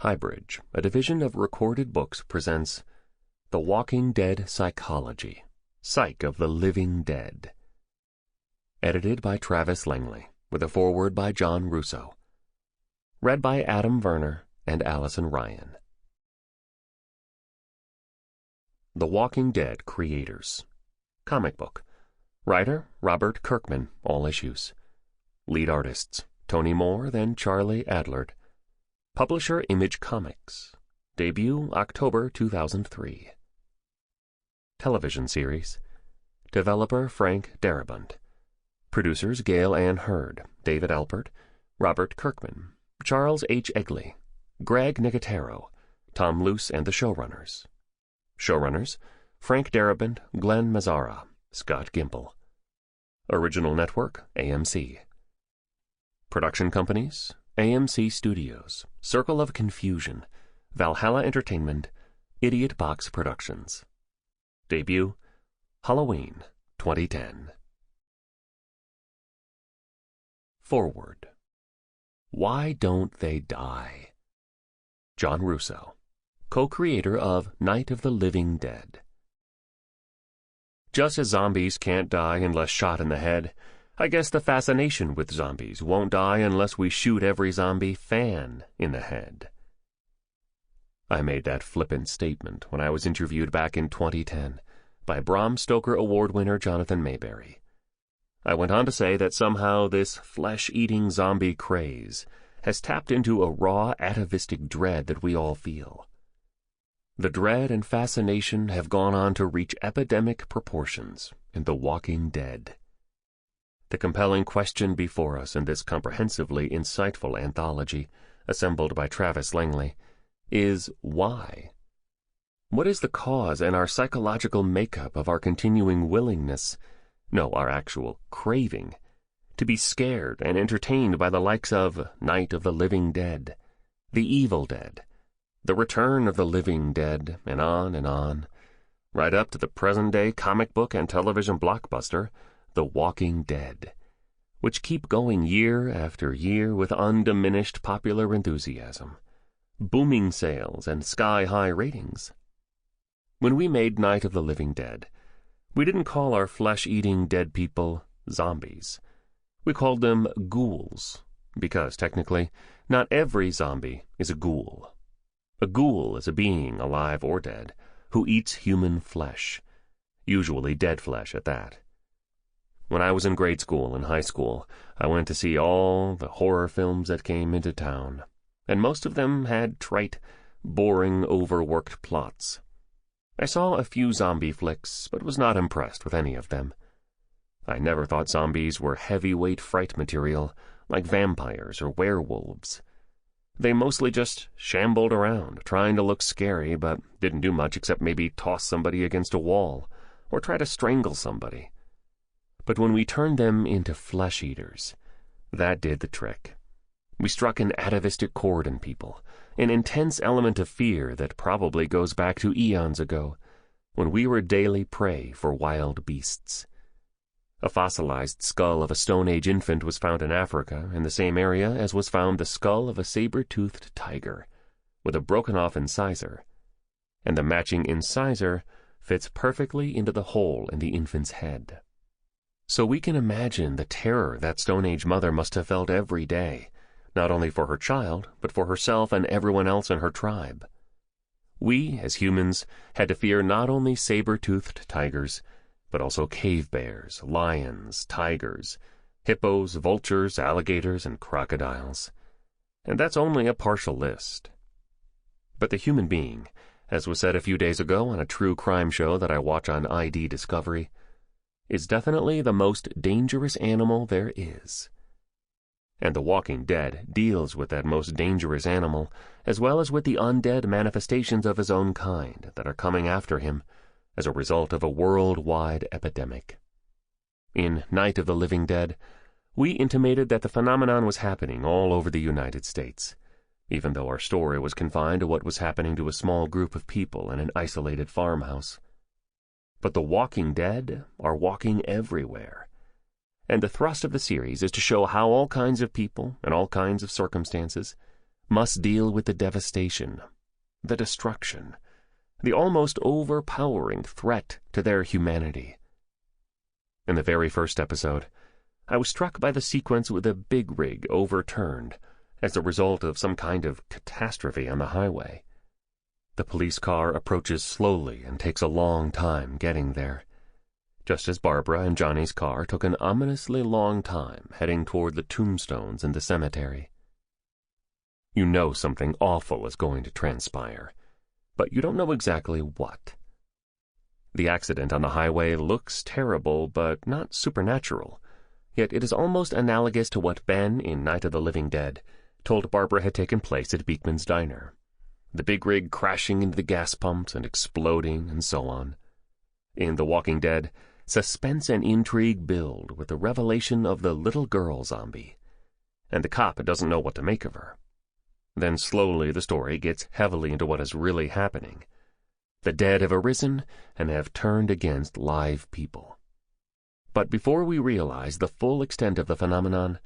HighBridge, a division of Recorded Books, presents The Walking Dead Psychology, Psych of the Living Dead. Edited by Travis Langley, with a foreword by John Russo. Read by Verner and Allyson Ryan. The Walking Dead Creators. Comic book. Writer, Robert Kirkman, all issues. Lead artists, Tony Moore, then Charlie Adlard. Publisher Image Comics. Debut October 2003. Television series. Developer Frank Darabont. Producers Gail Ann Hurd, David Alpert, Robert Kirkman, Charles H. Egley, Greg Nicotero, Tom Luce and the showrunners. Showrunners Frank Darabont, Glenn Mazzara, Scott Gimple. Original network AMC. Production companies AMC Studios, Circle of Confusion, Valhalla Entertainment, Idiot Box Productions. Debut Halloween 2010. Foreword. Why Don't They Die? John Russo, co-creator of Night of the Living Dead. Just as zombies can't die unless shot in the head, I guess the fascination with zombies won't die unless we shoot every zombie fan in the head. I made that flippant statement when I was interviewed back in 2010 by Bram Stoker Award winner Jonathan Mayberry. I went on to say that somehow this flesh-eating zombie craze has tapped into a raw atavistic dread that we all feel. The dread and fascination have gone on to reach epidemic proportions in The Walking Dead. The compelling question before us in this comprehensively insightful anthology, assembled by Travis Langley, is why? What is the cause and our psychological makeup of our continuing willingness, no, our actual craving, to be scared and entertained by the likes of Night of the Living Dead, The Evil Dead, The Return of the Living Dead, and on, right up to the present-day comic book and television blockbuster, The Walking Dead, which keep going year after year with undiminished popular enthusiasm, booming sales, and sky-high ratings. When we made Night of the Living Dead, we didn't call our flesh-eating dead people zombies. We called them ghouls, because technically, not every zombie is a ghoul. A ghoul is a being, alive or dead, who eats human flesh, usually dead flesh at that. When I was in grade school and high school, I went to see all the horror films that came into town, and most of them had trite, boring, overworked plots. I saw a few zombie flicks, but was not impressed with any of them. I never thought zombies were heavyweight fright material, like vampires or werewolves. They mostly just shambled around, trying to look scary, but didn't do much except maybe toss somebody against a wall, or try to strangle somebody. But when we turned them into flesh-eaters, that did the trick. We struck an atavistic chord in people, an intense element of fear that probably goes back to eons ago, when we were daily prey for wild beasts. A fossilized skull of a Stone Age infant was found in Africa, in the same area as was found the skull of a saber-toothed tiger, with a broken-off incisor, and the matching incisor fits perfectly into the hole in the infant's head. So we can imagine the terror that Stone Age mother must have felt every day, not only for her child, but for herself and everyone else in her tribe. We, as humans, had to fear not only saber-toothed tigers, but also cave bears, lions, tigers, hippos, vultures, alligators, and crocodiles. And that's only a partial list. But the human being, as was said a few days ago on a true crime show that I watch on ID Discovery, is definitely the most dangerous animal there is. And The Walking Dead deals with that most dangerous animal, as well as with the undead manifestations of his own kind that are coming after him as a result of a worldwide epidemic. In Night of the Living Dead, we intimated that the phenomenon was happening all over the United States, even though our story was confined to what was happening to a small group of people in an isolated farmhouse. But the Walking Dead are walking everywhere, and the thrust of the series is to show how all kinds of people and all kinds of circumstances must deal with the devastation, the destruction, the almost overpowering threat to their humanity. In the very first episode, I was struck by the sequence with a big rig overturned as a result of some kind of catastrophe on the highway. The police car approaches slowly and takes a long time getting there, just as Barbara and Johnny's car took an ominously long time heading toward the tombstones in the cemetery. You know something awful is going to transpire, but you don't know exactly what. The accident on the highway looks terrible, but not supernatural, yet it is almost analogous to what Ben, in Night of the Living Dead, told Barbara had taken place at Beekman's diner. The big rig crashing into the gas pumps and exploding and so on. In The Walking Dead, suspense and intrigue build with the revelation of the little girl zombie, and the cop doesn't know what to make of her. Then slowly the story gets heavily into what is really happening. The dead have arisen and have turned against live people. But before we realize the full extent of the phenomenon,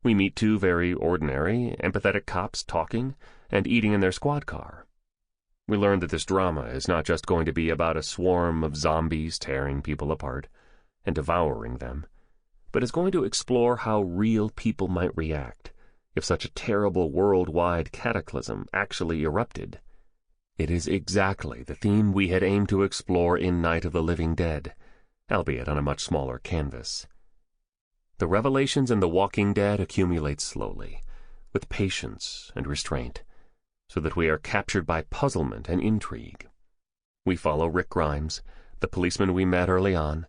we meet two very ordinary, empathetic cops talking and eating in their squad car. We learn that this drama is not just going to be about a swarm of zombies tearing people apart and devouring them, but is going to explore how real people might react if such a terrible worldwide cataclysm actually erupted. It is exactly the theme we had aimed to explore in Night of the Living Dead, albeit on a much smaller canvas. The revelations in The Walking Dead accumulate slowly, with patience and restraint, so that we are captured by puzzlement and intrigue. We follow Rick Grimes, the policeman we met early on,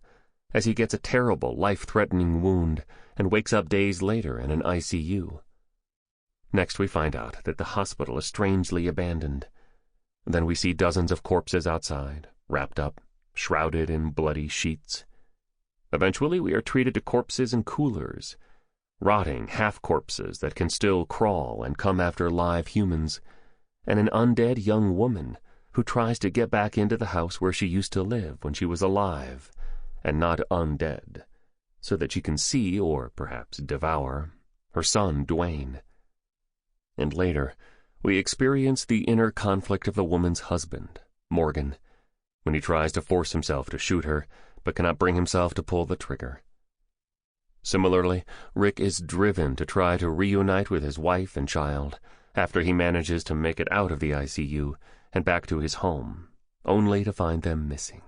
as he gets a terrible, life-threatening wound and wakes up days later in an ICU. Next we find out that the hospital is strangely abandoned. Then we see dozens of corpses outside, wrapped up, shrouded in bloody sheets. Eventually we are treated to corpses in coolers, rotting half-corpses that can still crawl and come after live humans, and an undead young woman who tries to get back into the house where she used to live when she was alive and not undead, so that she can see, or perhaps devour, her son Dwayne. And later, we experience the inner conflict of the woman's husband, Morgan, when he tries to force himself to shoot her, but cannot bring himself to pull the trigger. Similarly, Rick is driven to try to reunite with his wife and child after he manages to make it out of the ICU and back to his home, only to find them missing.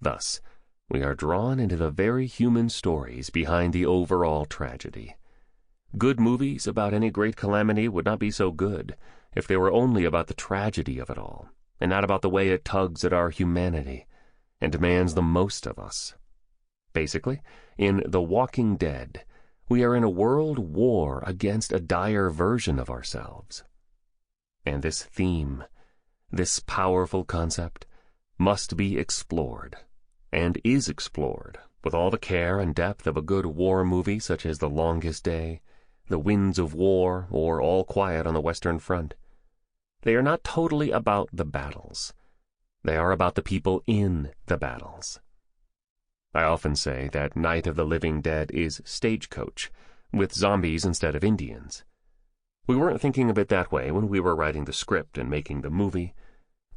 Thus, we are drawn into the very human stories behind the overall tragedy. Good movies about any great calamity would not be so good if they were only about the tragedy of it all, and not about the way it tugs at our humanity and demands the most of us. Basically, in The Walking Dead, we are in a world war against a dire version of ourselves. And this theme, this powerful concept, must be explored, and is explored, with all the care and depth of a good war movie such as The Longest Day, The Winds of War, or All Quiet on the Western Front. They are not totally about the battles. They are about the people in the battles. I often say that Night of the Living Dead is Stagecoach, with zombies instead of Indians. We weren't thinking of it that way when we were writing the script and making the movie,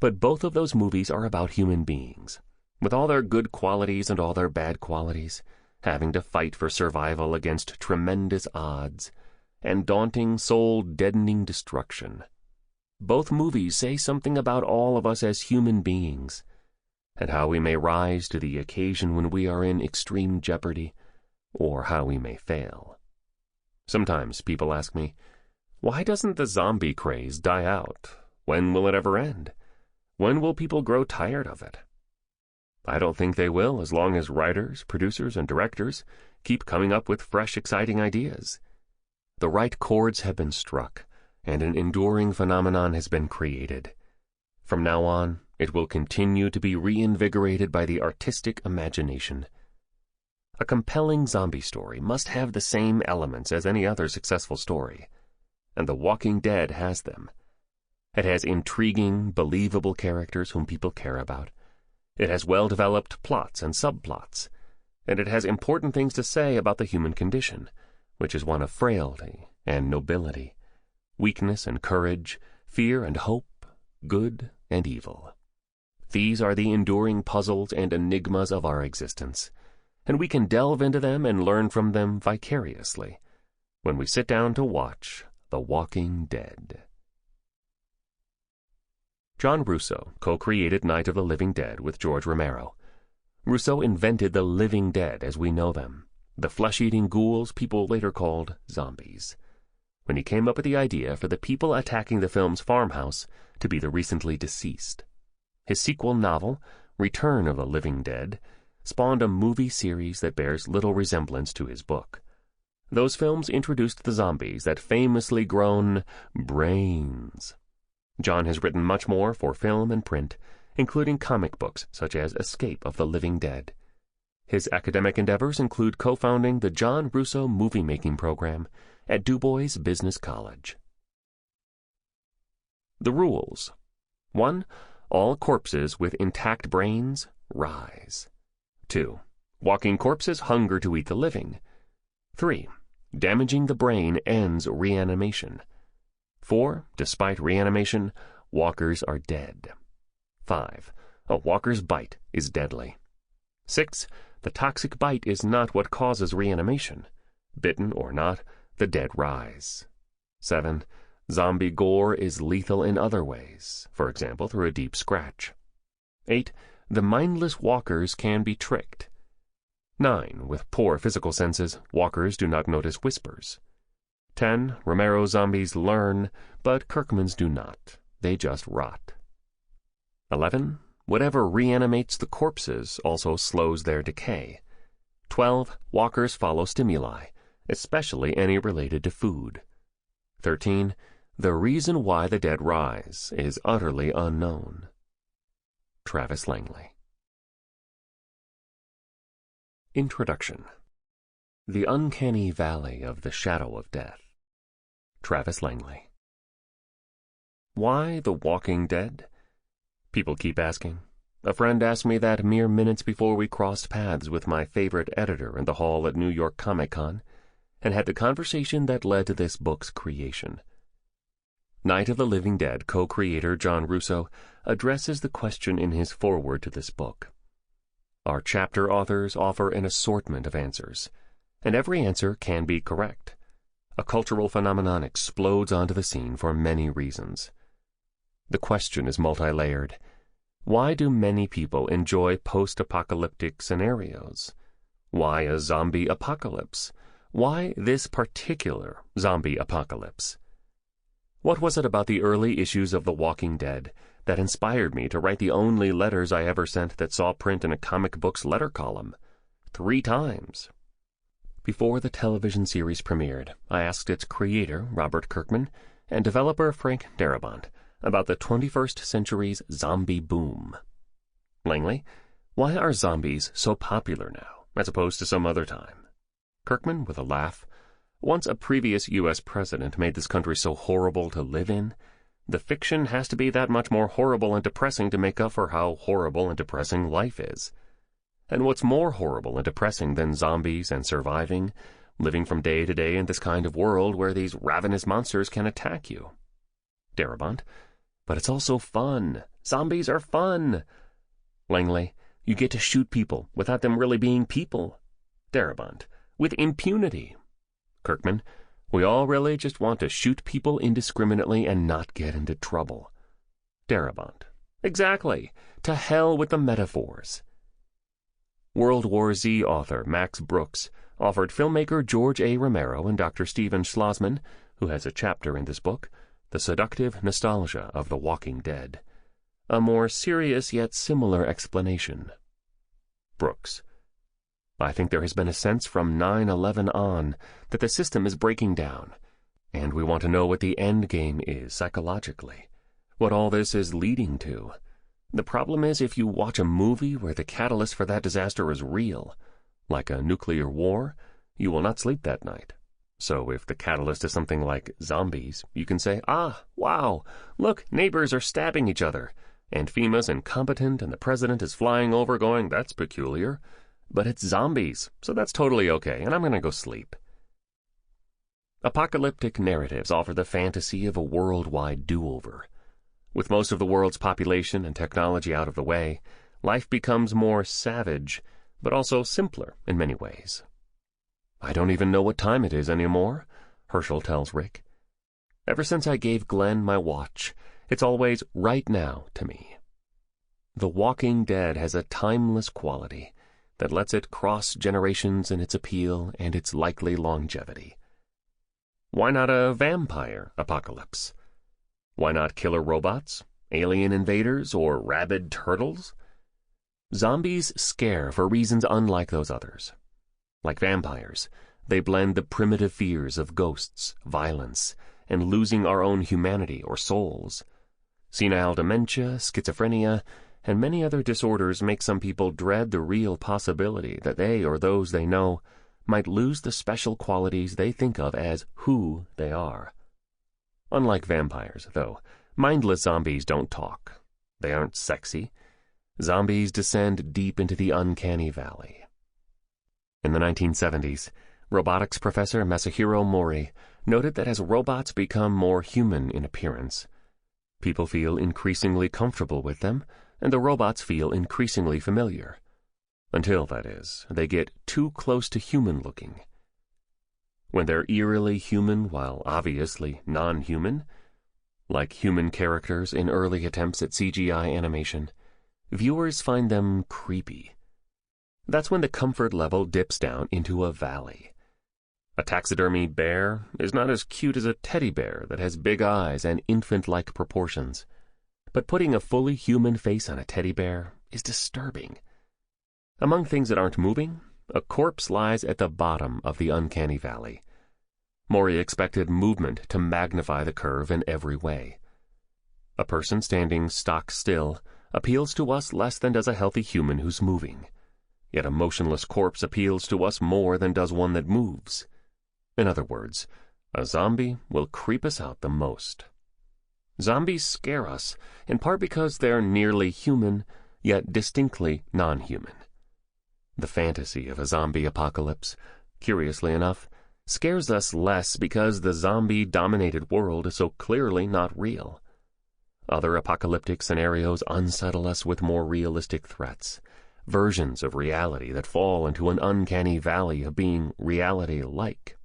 but both of those movies are about human beings, with all their good qualities and all their bad qualities, having to fight for survival against tremendous odds and daunting, soul-deadening destruction. Both movies say something about all of us as human beings, and how we may rise to the occasion when we are in extreme jeopardy, or how we may fail. Sometimes people ask me, why doesn't the zombie craze die out? When will it ever end? When will people grow tired of it? I don't think they will, as long as writers, producers, and directors keep coming up with fresh, exciting ideas. The right chords have been struck, and an enduring phenomenon has been created. From now on, it will continue to be reinvigorated by the artistic imagination. A compelling zombie story must have the same elements as any other successful story, and The Walking Dead has them. It has intriguing, believable characters whom people care about. It has well-developed plots and subplots, and it has important things to say about the human condition, which is one of frailty and nobility. weakness and courage, fear and hope, good and evil. These are the enduring puzzles and enigmas of our existence, and we can delve into them and learn from them vicariously when we sit down to watch The Walking Dead. John Russo co-created Night of the Living Dead with George Romero. Russo invented the living dead as we know them, the flesh-eating ghouls people later called zombies, when he came up with the idea for the people attacking the film's farmhouse to be the recently deceased. His sequel novel, Return of the Living Dead, spawned a movie series that bears little resemblance to his book. Those films introduced the zombies that famously groan brains. John has written much more for film and print, including comic books such as Escape of the Living Dead. His academic endeavors include co-founding the John Russo movie-making program at Du Bois Business College. The rules. 1. All corpses with intact brains rise. 2. Walking corpses hunger to eat the living. 3. Damaging the brain ends reanimation. 4. Despite reanimation, walkers are dead. 5. A walker's bite is deadly. 6. The toxic bite is not what causes reanimation. Bitten or not, the dead rise. 7. Zombie gore is lethal in other ways, for example through a deep scratch. 8. The mindless walkers can be tricked. 9. With poor physical senses, walkers do not notice whispers. 10. Romero zombies learn, but Kirkman's do not. They just rot. 11. Whatever reanimates the corpses also slows their decay. 12. Walkers follow stimuli, especially any related to food. 13. The reason why the dead rise is utterly unknown. Travis Langley. Introduction. The Uncanny Valley of the Shadow of Death. Travis Langley. Why The Walking Dead? People keep asking. A friend asked me that mere minutes before we crossed paths with my favorite editor in the hall at New York Comic-Con, and had the conversation that led to this book's creation. Night of the Living Dead co-creator John Russo addresses the question in his foreword to this book. Our chapter authors offer an assortment of answers, and every answer can be correct. A cultural phenomenon explodes onto the scene for many reasons. The question is multi-layered. Why do many people enjoy post-apocalyptic scenarios? Why a zombie apocalypse? Why this particular zombie apocalypse? What was it about the early issues of The Walking Dead that inspired me to write the only letters I ever sent that saw print in a comic book's letter column? 3 times. Before the television series premiered, I asked its creator, Robert Kirkman, and developer Frank Darabont about the 21st century's zombie boom. Langley, why are zombies so popular now, as opposed to some other time? Kirkman, with a laugh, once a previous U.S. president made this country so horrible to live in, the fiction has to be that much more horrible and depressing to make up for how horrible and depressing life is. And what's more horrible and depressing than zombies and surviving, living from day to day in this kind of world where these ravenous monsters can attack you? Darabont, but it's also fun. Zombies are fun. Langley, you get to shoot people without them really being people. Darabont, with impunity. Kirkman, we all really just want to shoot people indiscriminately and not get into trouble. Darabont, exactly. To hell with the metaphors. World War Z author Max Brooks offered filmmaker George A. Romero and Dr. Stephen Schlossman, who has a chapter in this book, the seductive nostalgia of The Walking Dead, a more serious yet similar explanation. Brooks, I think there has been a sense from 9/11 on that the system is breaking down, and we want to know what the end game is psychologically, what all this is leading to. The problem is if you watch a movie where the catalyst for that disaster is real, like a nuclear war, you will not sleep that night. So if the catalyst is something like zombies, you can say, ah, wow, look, neighbors are stabbing each other, and FEMA's incompetent and the president is flying over going, that's peculiar. But it's zombies, so that's totally okay, and I'm going to go sleep. Apocalyptic narratives offer the fantasy of a worldwide do-over. With most of the world's population and technology out of the way, life becomes more savage, but also simpler in many ways. "I don't even know what time it is anymore," Herschel tells Rick. "Ever since I gave Glenn my watch, it's always right now to me." The Walking Dead has a timeless quality that lets it cross generations in its appeal and its likely longevity. Why not a vampire apocalypse? Why not killer robots, alien invaders, or rabid turtles? Zombies scare for reasons unlike those others. Like vampires, they blend the primitive fears of ghosts, violence, and losing our own humanity or souls. Senile dementia, schizophrenia, and many other disorders make some people dread the real possibility that they or those they know might lose the special qualities they think of as who they are. Unlike vampires, though, mindless zombies don't talk. They aren't sexy. Zombies descend deep into the uncanny valley. In the 1970s, robotics professor Masahiro Mori noted that as robots become more human in appearance, people feel increasingly comfortable with them, and the robots feel increasingly familiar. Until, that is, they get too close to human-looking. When they're eerily human while obviously non-human, like human characters in early attempts at CGI animation, viewers find them creepy. That's when the comfort level dips down into a valley. A taxidermy bear is not as cute as a teddy bear that has big eyes and infant-like proportions, but putting a fully human face on a teddy bear is disturbing. Among things that aren't moving, a corpse lies at the bottom of the uncanny valley. Mori expected movement to magnify the curve in every way. A person standing stock still appeals to us less than does a healthy human who's moving. Yet a motionless corpse appeals to us more than does one that moves. In other words, a zombie will creep us out the most. Zombies scare us, in part because they're nearly human, yet distinctly non-human. The fantasy of a zombie apocalypse, curiously enough, scares us less because the zombie-dominated world is so clearly not real. Other apocalyptic scenarios unsettle us with more realistic threats, versions of reality that fall into an uncanny valley of being reality-like.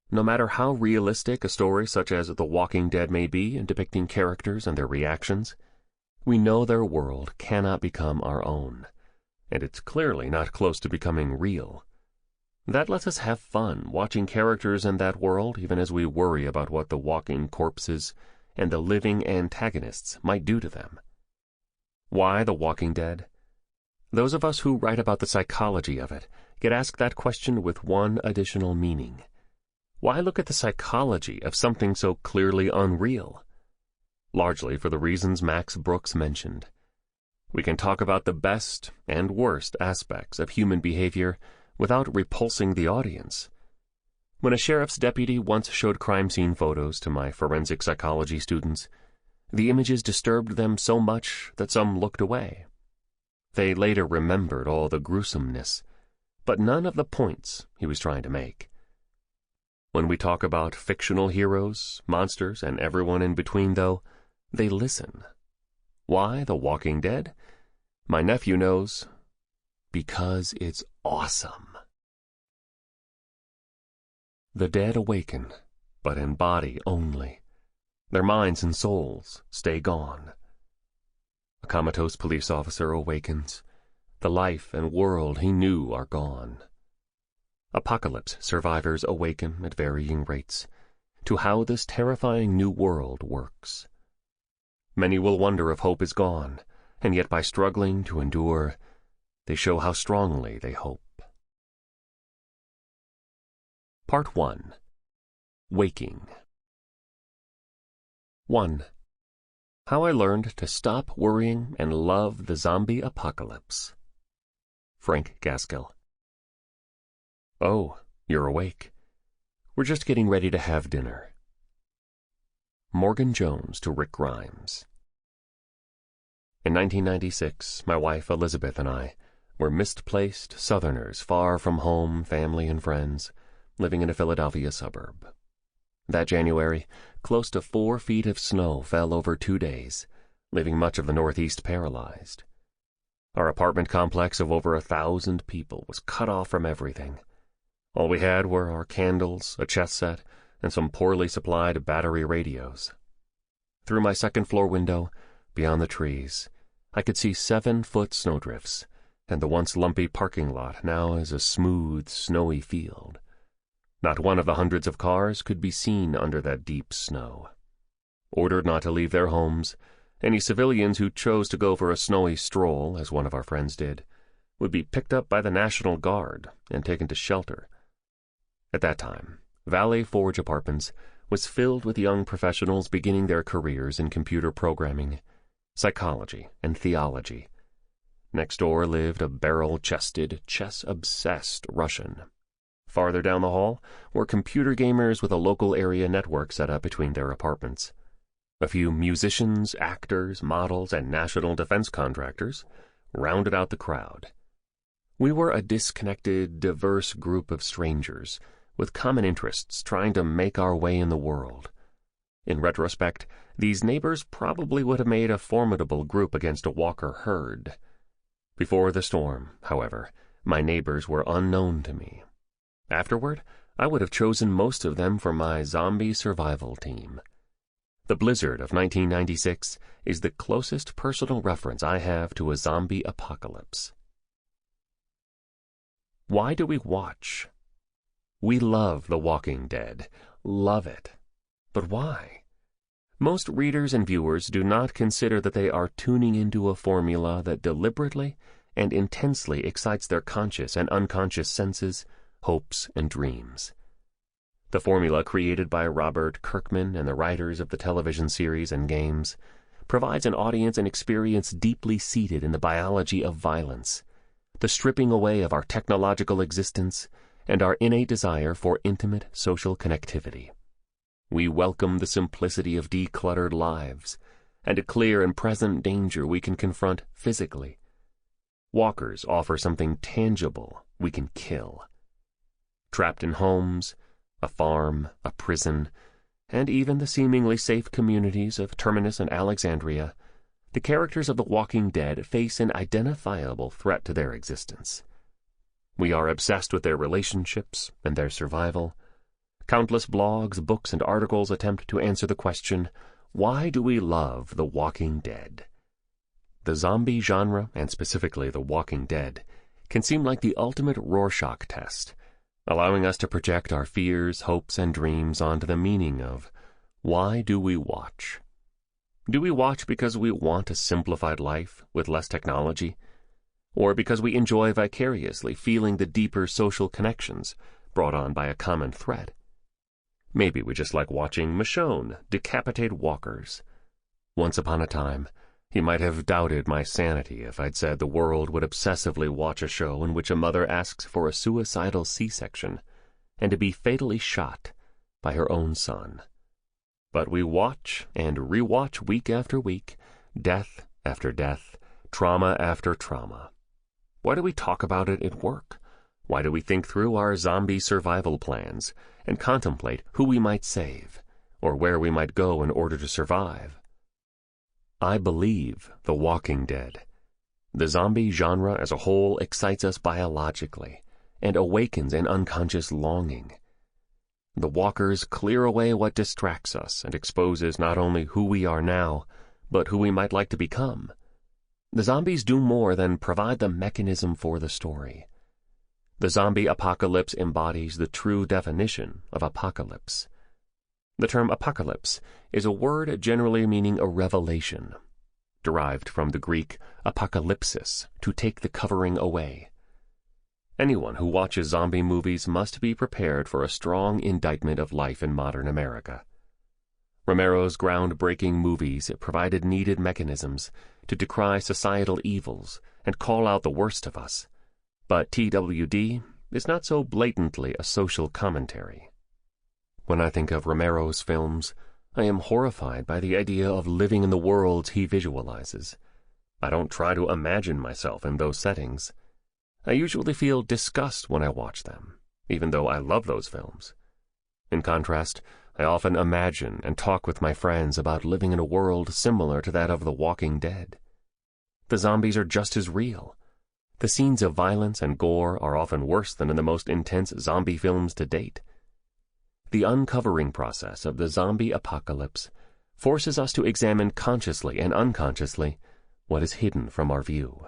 No matter how realistic a story such as The Walking Dead may be in depicting characters and their reactions, we know their world cannot become our own, and it's clearly not close to becoming real. That lets us have fun watching characters in that world even as we worry about what the walking corpses and the living antagonists might do to them. Why The Walking Dead? Those of us who write about the psychology of it get asked that question with one additional meaning. Why look at the psychology of something so clearly unreal? Largely for the reasons Max Brooks mentioned. We can talk about the best and worst aspects of human behavior without repulsing the audience. When a sheriff's deputy once showed crime scene photos to my forensic psychology students, the images disturbed them so much that some looked away. They later remembered all the gruesomeness, but none of the points he was trying to make. When we talk about fictional heroes, monsters, and everyone in between, though, they listen. Why The Walking Dead? My nephew knows. Because it's awesome. The dead awaken, but in body only. Their minds and souls stay gone. A comatose police officer awakens. The life and world he knew are gone. Apocalypse survivors awaken at varying rates to how this terrifying new world works. Many will wonder if hope is gone, and yet by struggling to endure, they show how strongly they hope. Part 1. Waking. 1. How I Learned to Stop Worrying and Love the Zombie Apocalypse. Frank Gaskell. Oh, you're awake. We're just getting ready to have dinner. Morgan Jones to Rick Grimes. In 1996, my wife Elizabeth and I were misplaced Southerners far from home, family, and friends, living in a Philadelphia suburb. That January, close to 4 feet of snow fell over 2 days, leaving much of the Northeast paralyzed. Our apartment complex of over 1,000 people was cut off from everything. All we had were our candles, a chess set, and some poorly supplied battery radios. Through my second-floor window, beyond the trees, I could see 7-foot snowdrifts, and the once lumpy parking lot now is a smooth, snowy field. Not one of the hundreds of cars could be seen under that deep snow. Ordered not to leave their homes, any civilians who chose to go for a snowy stroll, as one of our friends did, would be picked up by the National Guard and taken to shelter. At that time, Valley Forge Apartments was filled with young professionals beginning their careers in computer programming, psychology, and theology. Next door lived a barrel-chested, chess-obsessed Russian. Farther down the hall were computer gamers with a local area network set up between their apartments. A few musicians, actors, models, and national defense contractors rounded out the crowd. We were a disconnected, diverse group of strangers with common interests trying to make our way in the world. In retrospect, these neighbors probably would have made a formidable group against a Walker herd. Before the storm, however, my neighbors were unknown to me. Afterward, I would have chosen most of them for my zombie survival team. The blizzard of 1996 is the closest personal reference I have to a zombie apocalypse. Why do we watch? We love The Walking Dead. Love it. But why? Most readers and viewers do not consider that they are tuning into a formula that deliberately and intensely excites their conscious and unconscious senses, hopes, and dreams. The formula created by Robert Kirkman and the writers of the television series and games provides an audience an experience deeply seated in the biology of violence, the stripping away of our technological existence, and our innate desire for intimate social connectivity. We welcome the simplicity of decluttered lives and a clear and present danger we can confront physically. Walkers offer something tangible we can kill. Trapped in homes, a farm, a prison, and even the seemingly safe communities of Terminus and Alexandria, the characters of The Walking Dead face an identifiable threat to their existence. We are obsessed with their relationships and their survival. Countless blogs, books, and articles attempt to answer the question, why do we love The Walking Dead? The zombie genre, and specifically The Walking Dead, can seem like the ultimate Rorschach test, allowing us to project our fears, hopes, and dreams onto the meaning of, why do we watch? Do we watch because we want a simplified life with less technology? Or because we enjoy vicariously feeling the deeper social connections brought on by a common thread? Maybe we just like watching Michonne decapitate walkers. Once upon a time, he might have doubted my sanity if I'd said the world would obsessively watch a show in which a mother asks for a suicidal C-section and to be fatally shot by her own son. But we watch and rewatch week after week, death after death, trauma after trauma. Why do we talk about it at work? Why do we think through our zombie survival plans and contemplate who we might save or where we might go in order to survive? I believe The Walking Dead. The zombie genre as a whole excites us biologically and awakens an unconscious longing. The walkers clear away what distracts us and exposes not only who we are now, but who we might like to become. The zombies do more than provide the mechanism for the story. The zombie apocalypse embodies the true definition of apocalypse. The term apocalypse is a word generally meaning a revelation, derived from the Greek apokalypsis, to take the covering away. Anyone who watches zombie movies must be prepared for a strong indictment of life in modern America. Romero's groundbreaking movies provided needed mechanisms to decry societal evils and call out the worst of us, but TWD is not so blatantly a social commentary. When I think of Romero's films, I am horrified by the idea of living in the worlds he visualizes. I don't try to imagine myself in those settings. I usually feel disgust when I watch them, even though I love those films. In contrast, I often imagine and talk with my friends about living in a world similar to that of The Walking Dead. The zombies are just as real. The scenes of violence and gore are often worse than in the most intense zombie films to date. The uncovering process of the zombie apocalypse forces us to examine consciously and unconsciously what is hidden from our view.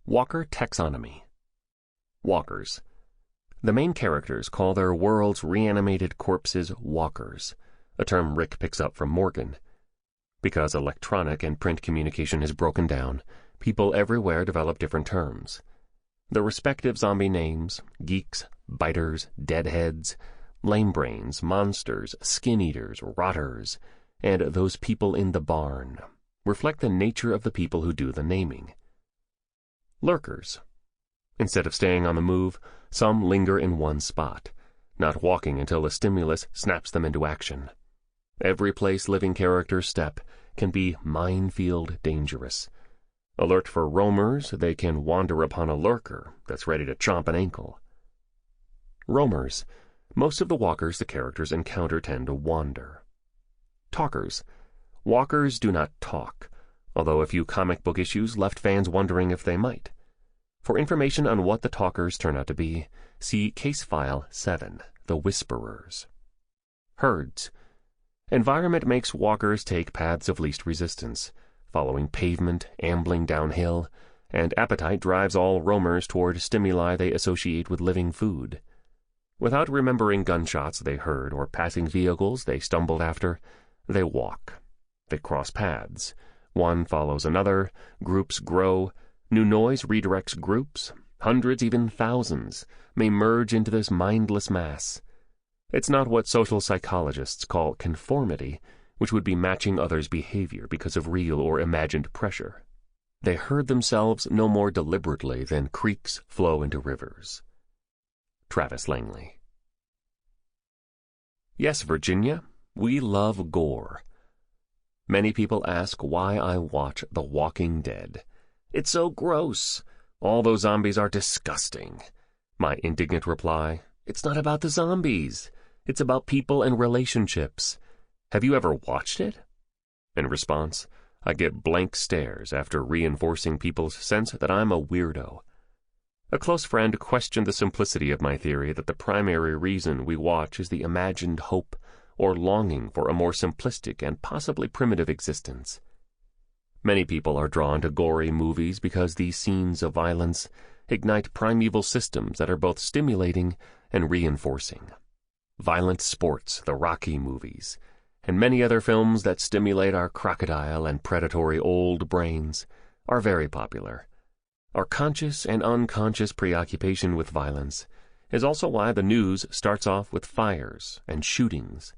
Walker taxonomy. Walkers. The main characters call their world's reanimated corpses walkers, a term Rick picks up from Morgan. Because electronic and print communication has broken down, people everywhere develop different terms. The respective zombie names, geeks, biters, deadheads, lame brains, monsters, skin eaters, rotters, and those people in the barn, reflect the nature of the people who do the naming. Lurkers. Instead of staying on the move, some linger in one spot, not walking until a stimulus snaps them into action. Every place living characters step can be minefield dangerous. Alert for roamers, they can wander upon a lurker that's ready to chomp an ankle. Roamers. Most of the walkers the characters encounter tend to wander. Talkers. Walkers do not talk, although a few comic book issues left fans wondering if they might. For information on what the talkers turn out to be, see Case File 7, The Whisperers. Herds. Environment makes walkers take paths of least resistance, following pavement, ambling downhill, and appetite drives all roamers toward stimuli they associate with living food. Without remembering gunshots they heard or passing vehicles they stumbled after, they walk. They cross paths. One follows another, groups grow, new noise redirects groups, hundreds, even thousands, may merge into this mindless mass. It's not what social psychologists call conformity, which would be matching others' behavior because of real or imagined pressure. They herd themselves no more deliberately than creeks flow into rivers. Travis Langley. Yes, Virginia, we love gore. Many people ask why I watch The Walking Dead. It's so gross. All those zombies are disgusting. My indignant reply, it's not about the zombies. It's about people and relationships. Have you ever watched it? In response, I get blank stares after reinforcing people's sense that I'm a weirdo. A close friend questioned the simplicity of my theory that the primary reason we watch is the imagined hope or longing for a more simplistic and possibly primitive existence. Many people are drawn to gory movies because these scenes of violence ignite primeval systems that are both stimulating and reinforcing. Violent sports, the Rocky movies, and many other films that stimulate our crocodile and predatory old brains are very popular. Our conscious and unconscious preoccupation with violence is also why the news starts off with fires and shootings.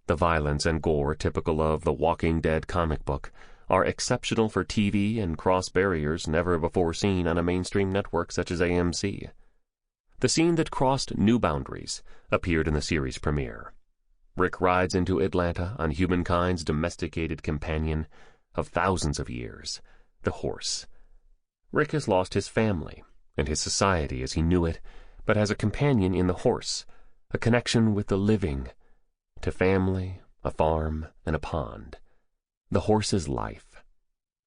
The violence and gore typical of the Walking Dead comic book are exceptional for TV and cross barriers never before seen on a mainstream network such as AMC. The scene that crossed new boundaries appeared in the series premiere. Rick rides into Atlanta on humankind's domesticated companion of thousands of years, the horse. Rick has lost his family and his society as he knew it, but has a companion in the horse, a connection with the living, to family, a farm, and a pond. The horse is life.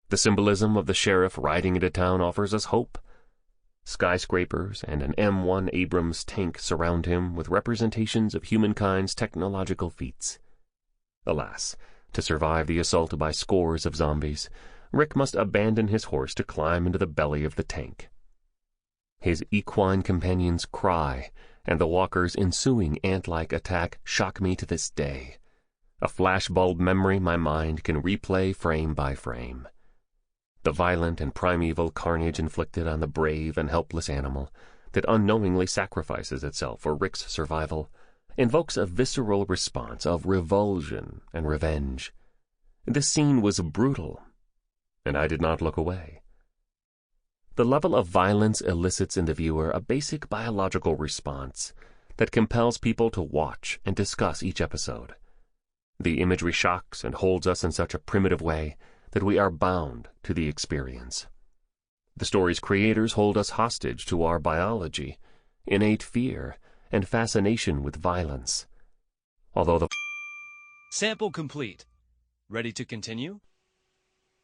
The symbolism of the sheriff riding into town offers us hope. Skyscrapers and an M1 Abrams tank surround him with representations of humankind's technological feats. Alas, to survive the assault by scores of zombies, Rick must abandon his horse to climb into the belly of the tank. His equine companion's cry and the walker's ensuing ant-like attack shock me to this day. A flashbulb memory my mind can replay frame by frame. The violent and primeval carnage inflicted on the brave and helpless animal that unknowingly sacrifices itself for Rick's survival invokes a visceral response of revulsion and revenge. This scene was brutal, and I did not look away. The level of violence elicits in the viewer a basic biological response that compels people to watch and discuss each episode. The imagery shocks and holds us in such a primitive way that we are bound to the experience. The story's creators hold us hostage to our biology, innate fear, and fascination with violence. Although the Sample complete. Ready to continue?